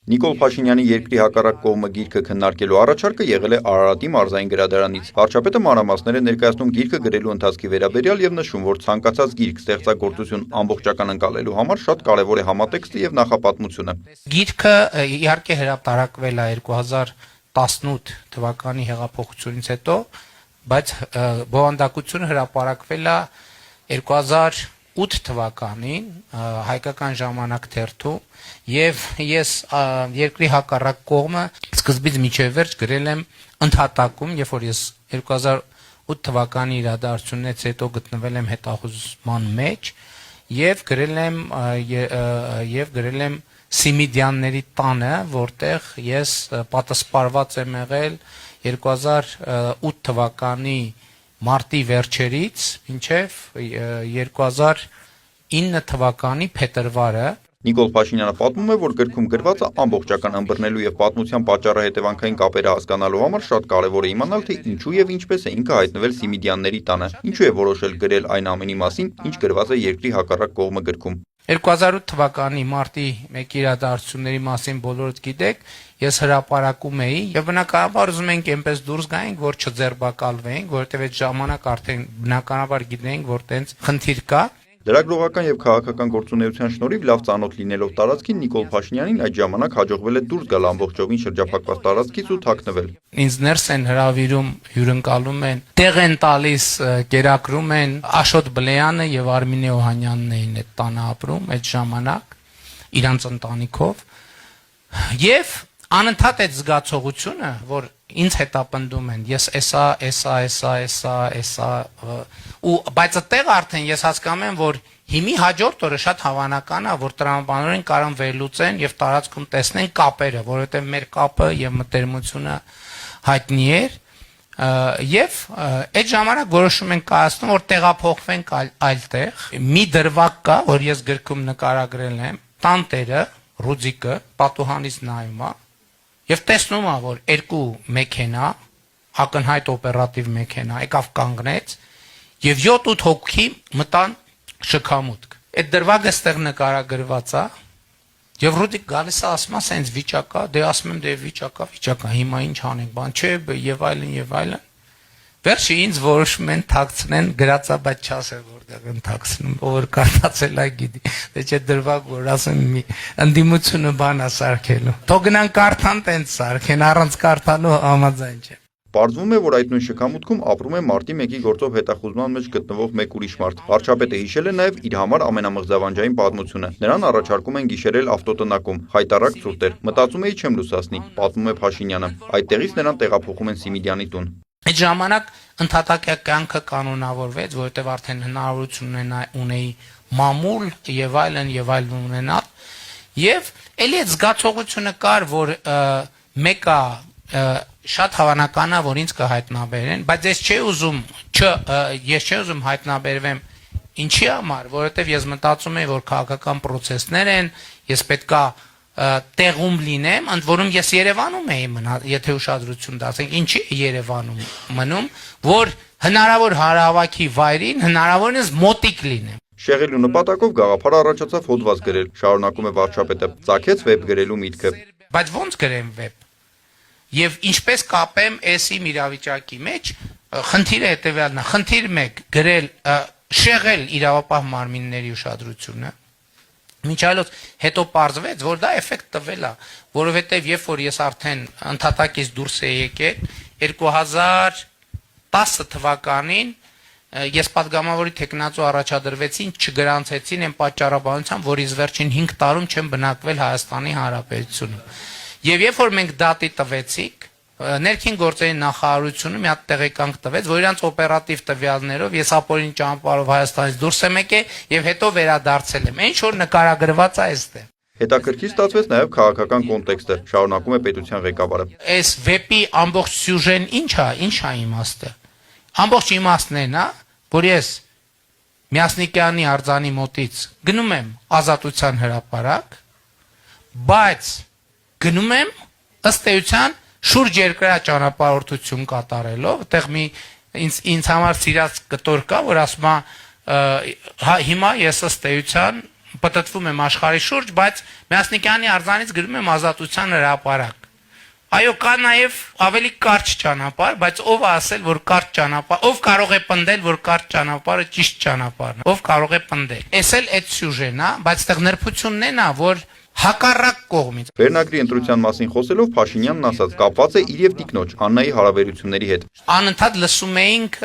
Նիկոլ Փաշինյանի երկրի հակառակ կողմը գիրքը քննարկելու առաջարկը եղել է Արարատի մարզային գրադարանից։ Վարչապետը մանրամասներ է ներկայացնում գիրքը գրելու ընթացքի վերաբերյալ եւ նշում, որ ցանկացած գիրք ստեղծագործություն ամբողջական ընկալելու համար շատ կարեւոր է համատեքստը եւ նախապատմությունը։ Գիրքը իհարկե հրապարակվել է 2018 թվականի հեղափոխությունից հետո, բայց բովանդակությունը հրապարակվել է 2008 թվականին հայկական ժամանակ թերթում եւ ես երկրի հակառակ կողմը սկզբից մինչեւ վերջ գրել եմ ընդհատակում, երբ որ ես 2008 թվականի իրադարձությունից հետո գտնվել եմ հետախուզման մեջ եւ գրել եմ Սիմիդյանների տանը, որտեղ ես պատասպարված եմ եղել 2008 թվականի մարտի վերջերից մինչև 2009 թվականի փետրվարը։ Նիկոլ Փաշինյանը պատմում է, որ գրքում գրվածը ամբողջական ըմբռնելու եւ պատմության պատճառը հետևանքային կապերը հասկանալու համար շատ կարեւոր է իմանալ, թե ինչու եւ ինչպես է ինքը հայտնվել Սիմիդյանների տանը, ինչու է որոշել գրել այն ամենի մասին, ինչ գրված է երկրի հակառակ կողմը գրքում։ 2008 թվականի մարտի 1 իրադարձությունների մասին բոլորդ գիտեք, ես հրապարակում էի եւ բնականաբար ուզում ենք այնպես դուրս գայինք, որ չձերբակալվենք, որովհետեւ այդ ժամանակ արդեն բնականաբար գիտենք, որ տենց խնդիր կա։ Լրագրողական եւ քաղաքական գործունեության շնորհիվ լավ ծանոթ լինելով տարածքին Նիկոլ Փաշինյանին այդ ժամանակ հաջողվել է դուրս գալ ամբողջովին շրջափակված տարածքից ու թաքնվել։ Ինձ ներս են հրավիրում, հյուրընկալում են, տեղ են տալիս, կերակրում են Աշոտ Բլեյանը եւ Արմինե Օհանյանն էին այդ տանը ապրում այդ ժամանակ իրանց ընտանիքով եւ անընդհատ այդ զգացողությունը, որ ինձ հետապնդում են, ես էսա ու բայց այդտեղ արդեն ես հասկանում եմ, որ հիմի հաջորդ օրը շատ հավանական է, որ տրամաբանորեն կարան վերլուծեն եւ տարածքում տեսնեն կապերը, որովհետեւ մեր կապը եւ մտերմությունը հայտնի էր եւ այդ ժամանակ որոշում ենք կայացնում, որ տեղափոխվենք այլ տեղ։ Մի դրվագ կա, որ ես գրքում նկարագրել եմ, տանտերը, Ռուձիկը պատուհանից նայում է եւ տեսնում է, որ երկու մեքենա, ակնհայտ օպերատիվ մեքենա, եկավ կանգնեց եւ 7-8 հոգի մտան շքամուտք։ Այդ դրվագը ստեղ նկարագրված է եւ Ռուդիկ գալիս է ասում է, «Սենց վիճակա», դե ասում եմ, «Դե վիճակա, հիմա ինչ անենք, բան չէ» եւ այլն։ Վերջը ինձ որոշում են թաքցնեն գրածա, բայց չասել որտեղ են թաքցնում, ով կարդացել է գիտի։ Դե չէ դրվագ որ ասեմ մի ընդդիմությունը բան է սարքելու։ Թող գնան կարդան տենց սարքեն, առանց կարդալու համաձայն չէ։ Պարզվում է, որ այդ նույն շքամուտքում ապրում է մարտի 1-ի գործով հետախուզման մեջ գտնվող մեկ ուրիշ մարդ։ Վարչապետը հիշել է նաև իր համար ամենամղձավանջային պատմությունը։ Նրան առաջարկում են գիշերել ավտոտնակում, խայտառակ ցուրտ էր։ Մտածում էի չեմ լուսացնի, պատմում է Փաշինյանը։ Այդտեղից նրան տեղափոխում են Սիմիդյանի տուն։ Այդ ժամանակ ընդհատակյա կյանքը կանոնավորվեց, որովհետև արդեն հնարավորություն ունեի մամուլ եւ այլն ունենալ։ Եւ ելի այդ զգացողությունը կար, որ մեկը շատ հավանական է, որ ինձ կհայտնաբերեն, բայց ես չէի ուզում հայտնաբերվեմ ինչի համար, որովհետև ես մտածում էի, որ քաղաքական process-ներ են, ես պետքա տեղում լինեմ, ընդ որում ես Երևանում էի մնալ, եթե ուշադրություն դարձենք, ինչի Երևանում մնում, որ հնարավոր հարավակի վայրին հնարավորինս մոտիկ լինեմ։ Շեղելու նպատակով գաղափարը առաջացավ հոդված գրել, շարունակում է վարչապետը, ծագեց վեբ գրելու միտքը։ Բայց ո՞նց գրեմ վեբ։ Եվ ինչպես կապեմ էսի իրավիճակի մեջ, խնդիրը հետևյալն է, խնդիր 1 գրել, շեղել իրավապահ մարմինների ուշադրությունը։ Մինչ այլոց հետո պարզվեց, որ դա էֆեկտ տվել է, որովհետև երբ որ ես արդեն ընդհատակից դուրս էի եկել 2010 թվականին ես պատգամավորի տեխնացու առաջադրվեցին, չգրանցեցին այն պատճառաբանությամբ, որ իս վերջին 5 տարում չեմ բնակվել Հայաստանի Հանրապետությունում։ Եվ երբ որ մենք դատի տվեցինք, ներքին գործերի նախարարությունը մի հատ տեղեկանք տվեց, որ իրանց օպերատիվ տվյալներով ես ապօրինի ճանապարհով Հայաստանից դուրս եմ եկել եւ հետո վերադարձել եմ։ Ինչ որ նկարագրված է այստեղ։ Հետաքրքիր ստացվեց նաև քաղաքական կոնտեքստը, շարունակում է պետության ղեկավարը։ Այս վեպի ամբողջ սյուժեն ինչ է իմաստը։ Ամբողջ իմաստն է, որ ես Միասնիկյանի արձանի մոտից գնում եմ Ազատության հրապարակ, բայց գնում եմ ըստ էության շուրջ երկրա ճանապարհորդություն կատարելով, այդտեղ մի ինձ համար սիրած կտոր կա, որ ասում է հիմա ես ըստ էության պատտվում եմ աշխարհի շուրջ, բայց Մյասնիկյանի արձանից գրում եմ ազատության հրապարակ։ Այո, կա նաև ավելի կարճ ճանապարհ, բայց ով է ասել, որ կարճ ճանապարհ, ով կարող է պնդել, որ կարճ ճանապարհը ճիշտ ճանապարհն է, ով կարող է պնդել։ Էս էլ այդ սյուժեն է, բայց այդտեղ նրբությունն է նա, որ հակառակ կողմից։ Վերնագրի ընտրության մասին խոսելով Փաշինյանն ասաց, կապված է իր եւ տիկնոջ Աննայի հարաբերությունների հետ։ Անընդհատ լսում էինք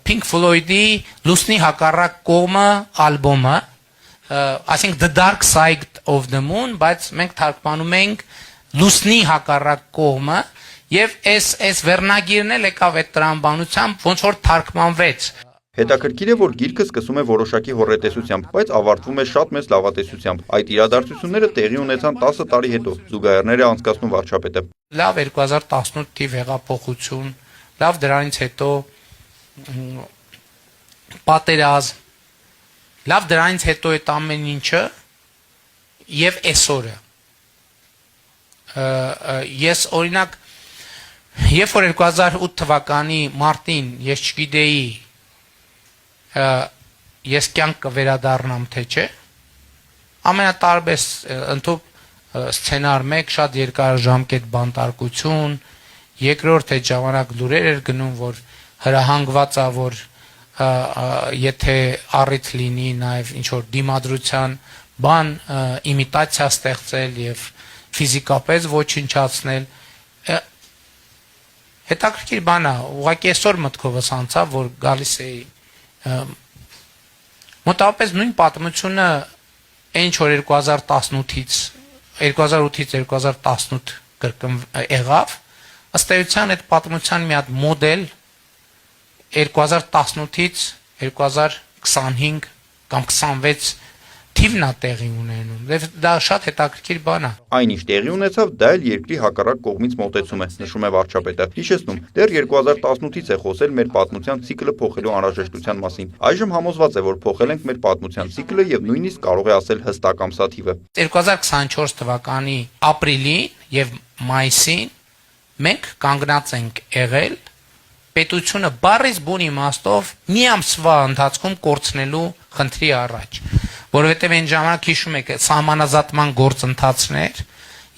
Pink Floyd-ի Լուսնի հակառակ կողմը ալբոմը, ասենք The Dark Side of the Moon, բայց մենք թարգմանում ենք Լուսնի հակառակ կողմը, եւ այս վերնագիրն էլ եկավ այդ տրամաբանությամբ, ոնց որ թարգմանվեց։ Հետաքրքիր է, որ գիրքը սկսում է որոշակի հոռետեսությամբ, բայց ավարտվում է շատ մեծ լավատեսությամբ։ Այդ իրադարձությունները տեղի ունեցան 10 տարի հետո, զուգահեռներ է անցկացնում վարչապետը։ Լավ 2018 թիվ հեղափոխություն, լավ դրանից հետո պատերազմ, լավ դրանից հետո այդ ամեն ինչը եւ այսօրը։ Ես օրինակ, երբ որ 2008 թվականի մարտին ես չգիտեի ես կյանք կվերադառնամ թե չէ, ամենատարբեր ընդհանուր սցենար 1 շատ երկարաժամկետ բանտարկություն, երկրորդ այդ ժամանակ լուրեր էր գնում, որ հրահանգված է, որ եթե առիթ լինի նաև ինչ որ դիմադրության բան իմիտացիա ստեղծել եւ ֆիզիկապես ոչնչացնել, հետաքրքիր բան է, ուղղակի այսօր մտքովս անցավ, որ գալիս էի մոտավորապես նույն պատմությունը այն որ 2018-ից 2018 կրկն եղավ, ըստ էության այդ պատմության մի հատ մոդել 2018-ից 2025 կամ 26 թիվն է տեղի ունենում։ Դա շատ հետաքրքիր բան է։ Այնինչ տեղի ունեցավ, դա էլ երկրի հակառակ կողմից մոտեցում է, նշում է վարչապետը։ Հիշեցնում, դեռ 2018-ից է խոսել մեր պատմության ցիկլը փոխելու անհրաժեշտության մասին։ Այժմ համոզված է, որ փոխել ենք մեր պատմության ցիկլը եւ նույնիսկ կարող է ասել հստակ ամսաթիվը։ 2024 թվականի ապրիլին եւ մայիսին մենք կանգնած ենք եղել պետությունը բառից բուն իմաստով մի ամսվա ընթացքում կորցնելու խնդրի առաջ, որովհետև այն ժամանակ հիշում եք սահմանազատման գործընթացներ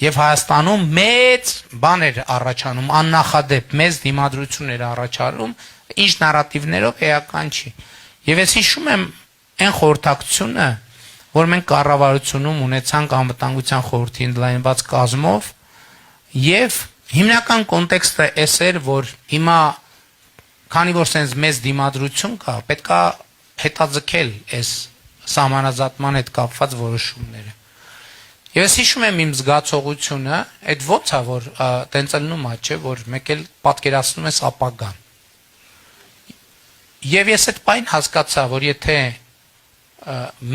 եւ Հայաստանում մեծ բաներ առաջանում, աննախադեպ մեծ դիմադրություններ առաջանում, ինչ նարատիվներով էական չի։ Եվ ես հիշում եմ այն խորհրդակցությունը, որ մենք կառավարությունում ունեցանք անվտանգության խորհրդի ընդլայնված կազմով եւ հիմնական կոնտեքստը էս էր, որ հիմա քանի որ sense մեծ դիմադրություն կա, պետքա հետաձգել այս սահմանազատման հետ կապված որոշումները։ Եվ ես հիշում եմ իմ զգացողությունը, այդ ո՞նց է, որ տենց ելնում է, չէ, որ մեկ էլ պատկերացնում ես ապագան։ Եվ ես այդ պայն հասկացա, որ եթե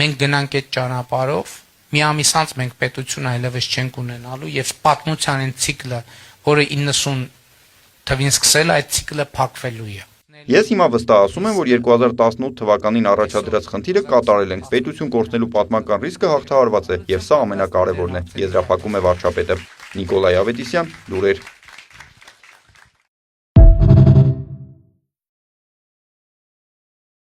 մենք գնանք այդ ճանապարհով, մի ամիս անց մենք պետություն այլևս չենք ունենալու եւ պատմության այն ցիկլը, որը 90 թվին սկսել այդ ցիկլը փակվելու է։ Ես հիմա վստահ եմ, որ 2018 թվականին առաջադրած խնդիրը կատարել ենք։ Պետություն կորցնելու պատմական ռիսկը հաղթահարված է, եւ սա ամենակարևորն է, եզրափակում է վարչապետը։ Նիկոլայ Ավետիսյան, լուրեր։